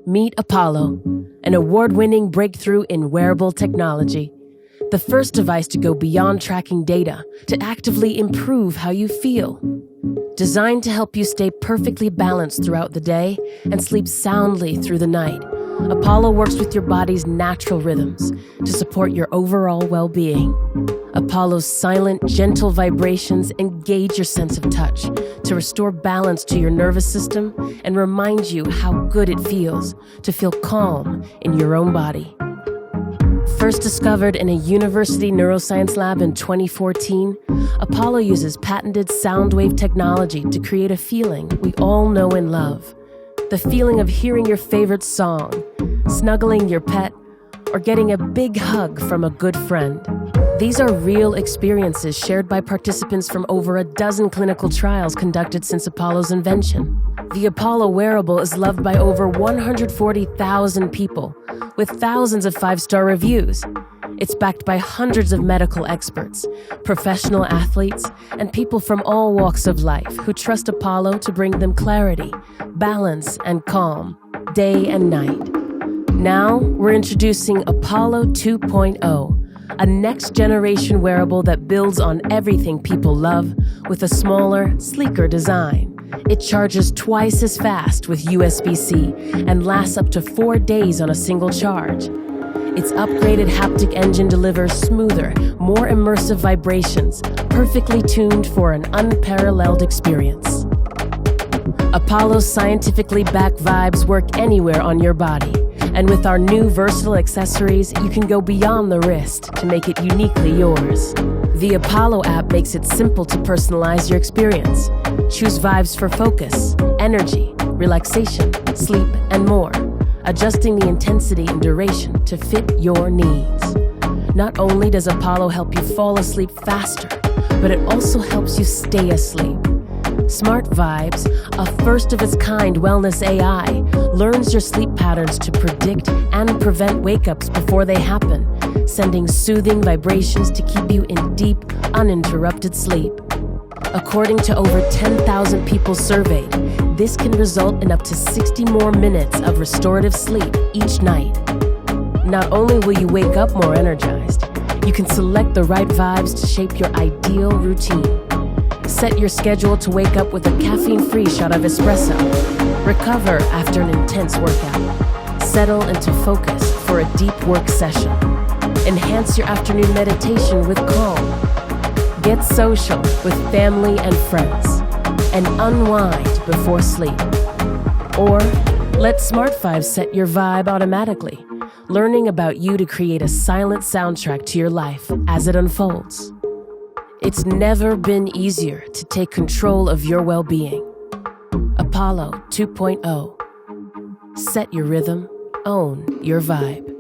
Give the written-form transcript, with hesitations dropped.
Meet Apollo, an award-winning breakthrough in wearable technology. The first device to go beyond tracking data to actively improve how you feel. Designed to help you stay perfectly balanced throughout the day and sleep soundly through the night, Apollo works with your body's natural rhythms to support your overall well-being. Apollo's silent, gentle vibrations engage your sense of touch to restore balance to your nervous system and remind you how good it feels to feel calm in your own body. First discovered in a university neuroscience lab in 2014, Apollo uses patented sound wave technology to create a feeling we all know and love. The feeling of hearing your favorite song, snuggling your pet, or getting a big hug from a good friend. These are real experiences shared by participants from over a dozen clinical trials conducted since Apollo's invention. The Apollo wearable is loved by over 140,000 people, with thousands of 5-star reviews. It's backed by hundreds of medical experts, professional athletes, and people from all walks of life who trust Apollo to bring them clarity, balance, and calm, day and night. Now, we're introducing Apollo 2.0, a next-generation wearable that builds on everything people love with a smaller, sleeker design. It charges twice as fast with USB-C and lasts up to 4 days on a single charge. Its upgraded haptic engine delivers smoother, more immersive vibrations, perfectly tuned for an unparalleled experience. Apollo's scientifically backed vibes work anywhere on your body. And with our new versatile accessories, you can go beyond the wrist to make it uniquely yours. The Apollo app makes it simple to personalize your experience. Choose vibes for focus, energy, relaxation, sleep, and more, adjusting the intensity and duration to fit your needs. Not only does Apollo help you fall asleep faster, but it also helps you stay asleep. Smart Vibes, a first-of-its-kind wellness AI, learns your sleep patterns to predict and prevent wake-ups before they happen, sending soothing vibrations to keep you in deep, uninterrupted sleep. According to over 10,000 people surveyed, this can result in up to 60 more minutes of restorative sleep each night. Not only will you wake up more energized, you can select the right vibes to shape your ideal routine. Set your schedule to wake up with a caffeine-free shot of espresso. Recover after an intense workout. Settle into focus for a deep work session. Enhance your afternoon meditation with calm. Get social with family and friends. And unwind before sleep. Or let Smart Vibes set your vibe automatically, learning about you to create a silent soundtrack to your life as it unfolds. It's never been easier to take control of your well-being. Apollo 2.0. Set your rhythm, own your vibe.